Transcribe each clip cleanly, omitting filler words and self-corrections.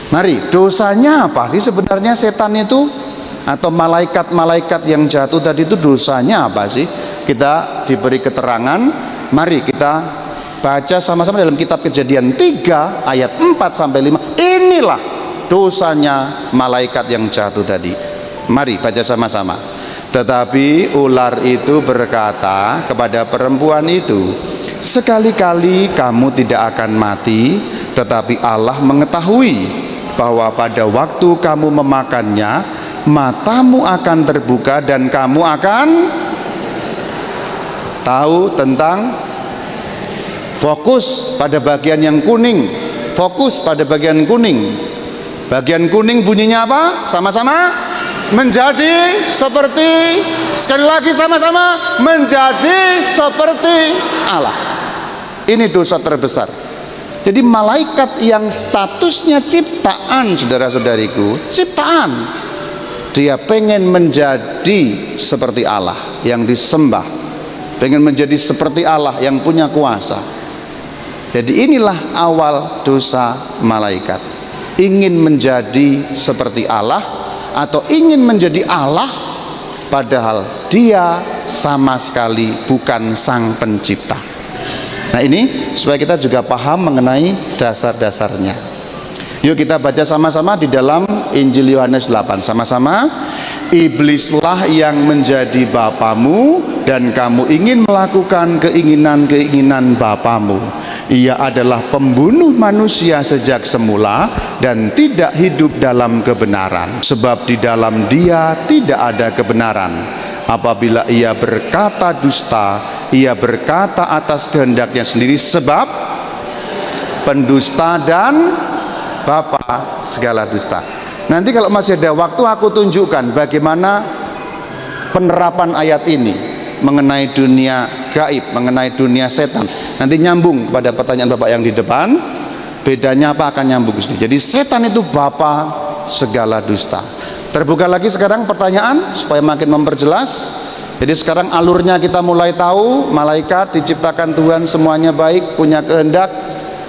Mari, dosanya apa sih sebenarnya setan itu? Atau malaikat-malaikat yang jatuh tadi itu dosanya apa sih? Kita diberi keterangan. Mari kita baca sama-sama dalam kitab Kejadian 3 ayat 4 sampai 5. Inilah dosanya malaikat yang jatuh tadi. Mari baca sama-sama. Tetapi ular itu berkata kepada perempuan itu, sekali-kali kamu tidak akan mati, tetapi Allah mengetahui bahwa pada waktu kamu memakannya, matamu akan terbuka dan kamu akan tahu tentang. Fokus pada bagian yang kuning. Fokus pada bagian kuning. Bagian kuning bunyinya apa? Sama-sama. Menjadi seperti, sekali lagi sama-sama, menjadi seperti Allah. Ini dosa terbesar. Jadi malaikat yang statusnya ciptaan, saudara-saudariku, ciptaan, dia pengen menjadi seperti Allah yang disembah, pengen menjadi seperti Allah yang punya kuasa. Jadi inilah awal dosa malaikat, ingin menjadi seperti Allah atau ingin menjadi Allah, padahal dia sama sekali bukan sang pencipta. Nah, ini supaya kita juga paham mengenai dasar-dasarnya. Yuk kita baca sama-sama di dalam Injil Yohanes 8 sama-sama. Iblislah yang menjadi bapamu dan kamu ingin melakukan keinginan-keinginan bapamu. Ia adalah pembunuh manusia sejak semula dan tidak hidup dalam kebenaran, sebab di dalam dia tidak ada kebenaran. Apabila ia berkata dusta, ia berkata atas kehendaknya sendiri, sebab pendusta dan bapa segala dusta. Nanti kalau masih ada waktu aku tunjukkan bagaimana penerapan ayat ini mengenai dunia gaib, mengenai dunia setan. Nanti nyambung kepada pertanyaan Bapak yang di depan, bedanya apa akan nyambung ke sini. Jadi setan itu bapa segala dusta. Terbuka lagi sekarang pertanyaan supaya makin memperjelas. Jadi sekarang alurnya kita mulai tahu, malaikat diciptakan Tuhan semuanya baik, punya kehendak.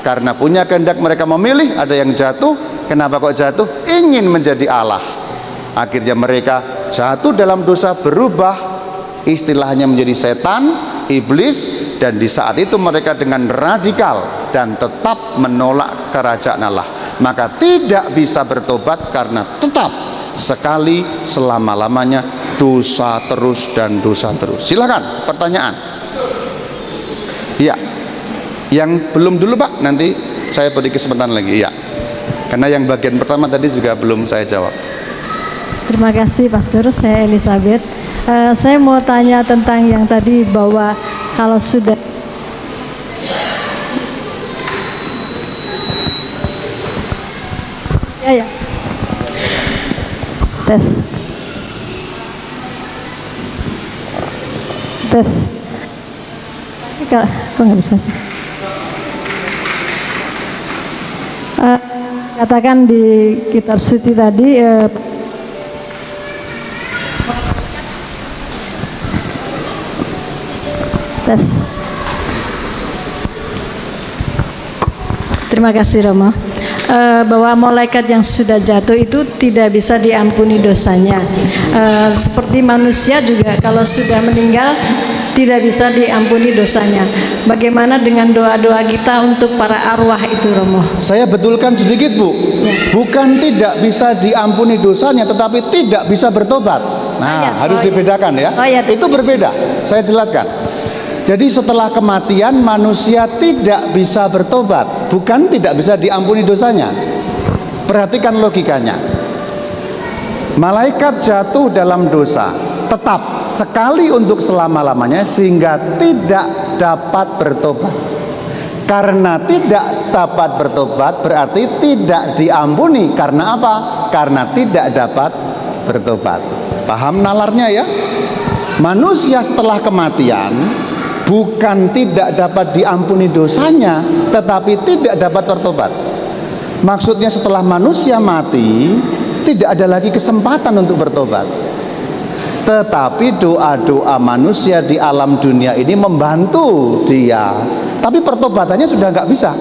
Karena punya kehendak mereka memilih, ada yang jatuh. Kenapa kok jatuh? Ingin menjadi Allah. Akhirnya mereka jatuh dalam dosa, berubah istilahnya menjadi setan, iblis, dan di saat itu mereka dengan radikal dan tetap menolak kerajaan Allah. Maka tidak bisa bertobat karena tetap sekali selama-lamanya dosa terus dan dosa terus. Silakan pertanyaan. Iya. Yang belum dulu Pak, nanti saya beri kesempatan lagi. Iya. Karena yang bagian pertama tadi juga belum saya jawab. Terima kasih Pastor, saya Elizabeth. Saya mau tanya tentang yang tadi bahwa kalau sudah ya. Tes. Kok nggak bisa sih? Katakan di kitab suci tadi tes. Terima kasih Romo. Bahwa malaikat yang sudah jatuh itu tidak bisa diampuni dosanya. Seperti manusia juga kalau sudah meninggal tidak bisa diampuni dosanya. Bagaimana dengan doa-doa kita untuk para arwah itu Romo? Saya betulkan sedikit Bu, bukan tidak bisa diampuni dosanya, tetapi tidak bisa bertobat. Nah, harus dibedakan ya. Itu berbeda. Saya jelaskan. Jadi setelah kematian manusia tidak bisa bertobat, bukan tidak bisa diampuni dosanya. Perhatikan logikanya. Malaikat jatuh dalam dosa, tetap sekali untuk selama-lamanya sehingga tidak dapat bertobat. Karena tidak dapat bertobat berarti tidak diampuni. Karena apa? Karena tidak dapat bertobat. Paham nalarnya ya? Manusia setelah kematian bukan tidak dapat diampuni dosanya, tetapi tidak dapat bertobat. Maksudnya setelah manusia mati tidak ada lagi kesempatan untuk bertobat. Tetapi doa-doa manusia di alam dunia ini membantu dia, tapi pertobatannya sudah nggak bisa.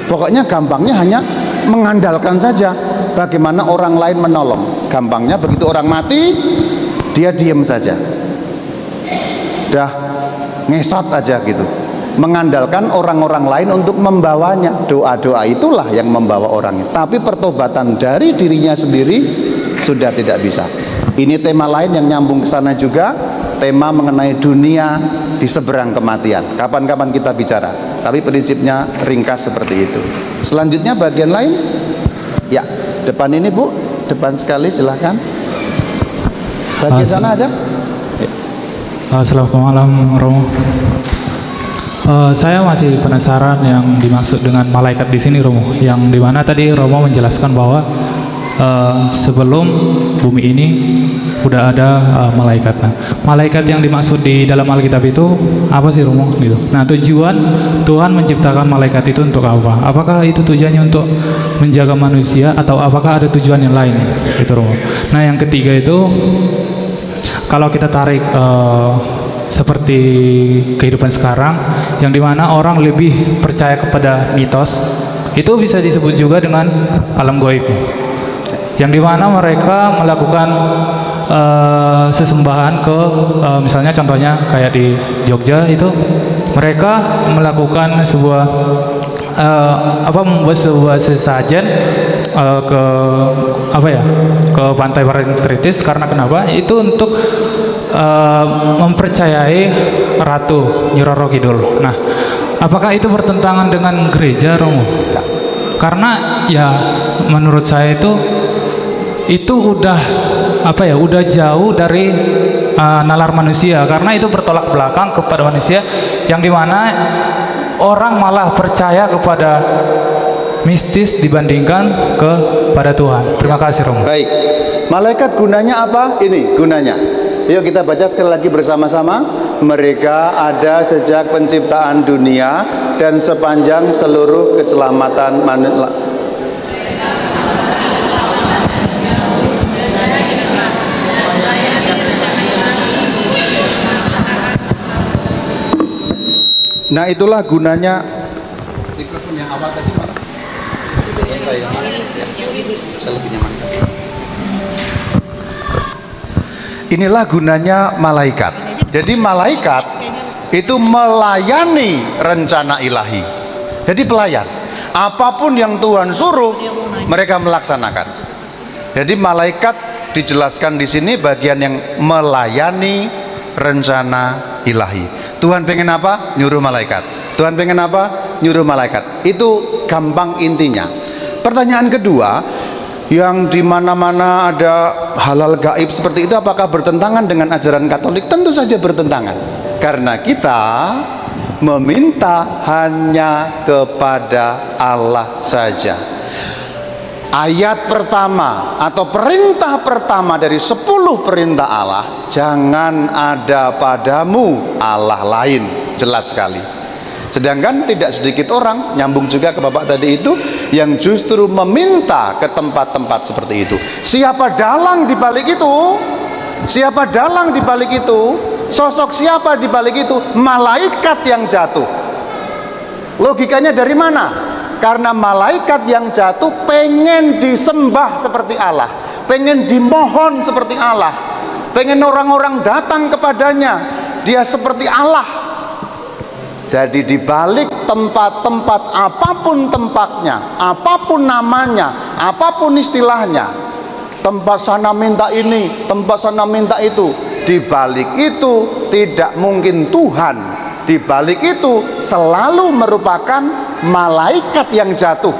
Pokoknya gampangnya hanya mengandalkan saja bagaimana orang lain menolong. Gampangnya begitu orang mati, dia diem saja, dah ngesot aja gitu, mengandalkan orang-orang lain untuk membawanya. Doa-doa itulah yang membawa orang. Tapi pertobatan dari dirinya sendiri sudah tidak bisa. Ini tema lain yang nyambung ke sana juga, tema mengenai dunia di seberang kematian. Kapan-kapan kita bicara, tapi prinsipnya ringkas seperti itu. Selanjutnya bagian lain, ya depan ini Bu, depan sekali silahkan. Bagian sana ada. Selamat malam Romo. Saya masih penasaran yang dimaksud dengan malaikat di sini Romo, yang dimana tadi Romo menjelaskan bahwa sebelum bumi ini udah ada malaikat. Nah, malaikat yang dimaksud di dalam Alkitab itu apa sih Romo? Gitu. Nah, tujuan Tuhan menciptakan malaikat itu untuk apa? Apakah itu tujuannya untuk menjaga manusia atau apakah ada tujuan yang lain? Gitu Romo. Nah, yang ketiga itu kalau kita tarik seperti kehidupan sekarang, yang dimana orang lebih percaya kepada mitos, itu bisa disebut juga dengan alam gaib, yang dimana mereka melakukan sesembahan ke misalnya contohnya kayak di Jogja itu mereka melakukan sebuah membuat sebuah sesajen ke ke pantai Parangtritis. Karena kenapa? Itu untuk mempercayai Ratu Nyi Roro Kidul. Nah, apakah itu bertentangan dengan gereja Romo? Karena ya menurut saya itu udah udah jauh dari nalar manusia, karena itu bertolak belakang kepada manusia, yang dimana orang malah percaya kepada mistis dibandingkan kepada Tuhan. Terima kasih Romo. Baik, malaikat gunanya apa? Ini gunanya. Yuk kita baca sekali lagi bersama-sama. Mereka ada sejak penciptaan dunia dan sepanjang seluruh keselamatan manusia. Nah, itulah gunanya. Mikrofon yang awal tadi mana? Saya lebih nyaman. Inilah gunanya malaikat. Jadi malaikat itu melayani rencana ilahi. Jadi pelayan. Apapun yang Tuhan suruh, mereka melaksanakan. Jadi malaikat dijelaskan di sini bagian yang melayani rencana ilahi. Tuhan pengen apa? Nyuruh malaikat. Tuhan pengen apa? Nyuruh malaikat. Itu gampang intinya. Pertanyaan kedua, yang di mana-mana ada halal gaib seperti itu, apakah bertentangan dengan ajaran Katolik? Tentu saja bertentangan. Karena kita meminta hanya kepada Allah saja. Ayat pertama atau perintah pertama dari 10 perintah Allah, jangan ada padamu Allah lain. Jelas sekali. Sedangkan tidak sedikit orang, nyambung juga ke Bapak tadi itu, yang justru meminta ke tempat-tempat seperti itu. Siapa dalang di balik itu? Siapa dalang di balik itu? Sosok siapa di balik itu? Malaikat yang jatuh. Logikanya dari mana? Karena malaikat yang jatuh pengen disembah seperti Allah, pengen dimohon seperti Allah, pengen orang-orang datang kepadanya, dia seperti Allah. Jadi di balik tempat-tempat apapun tempatnya, apapun namanya, apapun istilahnya, tempat sana minta ini, tempat sana minta itu, di balik itu tidak mungkin Tuhan. Di balik itu selalu merupakan malaikat yang jatuh.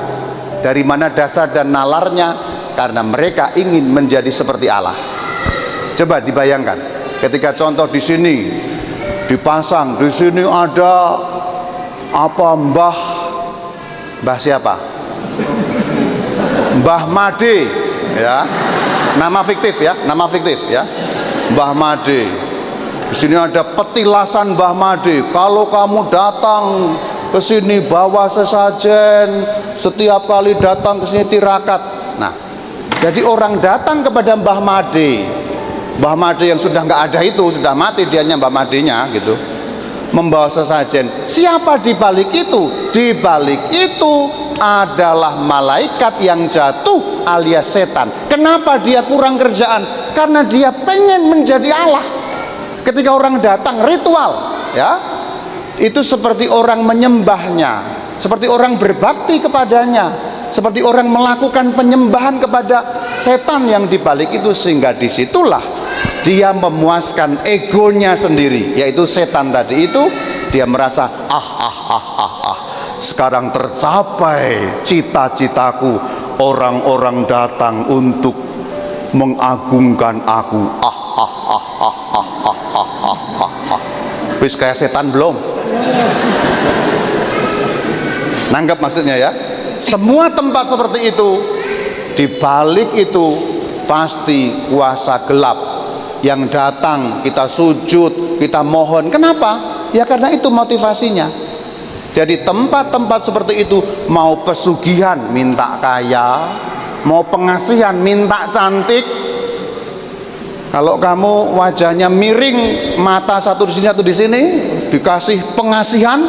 Dari mana dasar dan nalarnya? Karena mereka ingin menjadi seperti Allah. Coba dibayangkan, ketika contoh di sini dipasang, di sini ada Mbah siapa? Mbah Made, ya, nama fiktif ya, Mbah Made. Di sini ada petilasan Mbah Made. Kalau kamu datang ke sini bawa sesajen, setiap kali datang ke sini tirakat. Nah, jadi orang datang kepada Mbah Made. Mbah Made yang sudah nggak ada itu, sudah mati dianya Mbah Madenya gitu. membawa sesajen. Siapa di balik itu? Di balik itu adalah malaikat yang jatuh alias setan. Kenapa dia kurang kerjaan? Karena dia pengen menjadi Allah. Ketika orang datang ritual, ya, itu seperti orang menyembahnya, seperti orang berbakti kepadanya, seperti orang melakukan penyembahan kepada setan yang dibalik itu, sehingga disitulah dia memuaskan egonya sendiri, yaitu setan tadi itu. Dia merasa sekarang tercapai cita-citaku, orang-orang datang untuk mengagungkan aku. Wis kayak setan belum? Nanggap maksudnya ya? Semua tempat seperti itu, di balik itu pasti kuasa gelap yang datang. Kita sujud, kita mohon. Kenapa? Ya karena itu motivasinya. Jadi tempat-tempat seperti itu, mau pesugihan minta kaya, mau pengasihan minta cantik. Kalau kamu wajahnya miring, mata satu di sini satu di sini, dikasih pengasihan.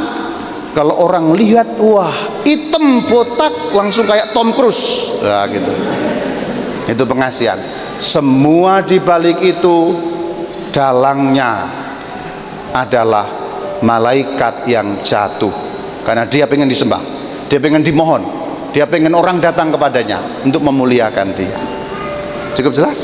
Kalau orang lihat, wah hitam botak langsung kayak Tom Cruise, ya gitu. Itu pengasihan. Semua di balik itu dalangnya adalah malaikat yang jatuh, karena dia pengen disembah, dia pengen dimohon, dia pengen orang datang kepadanya untuk memuliakan dia. Cukup jelas?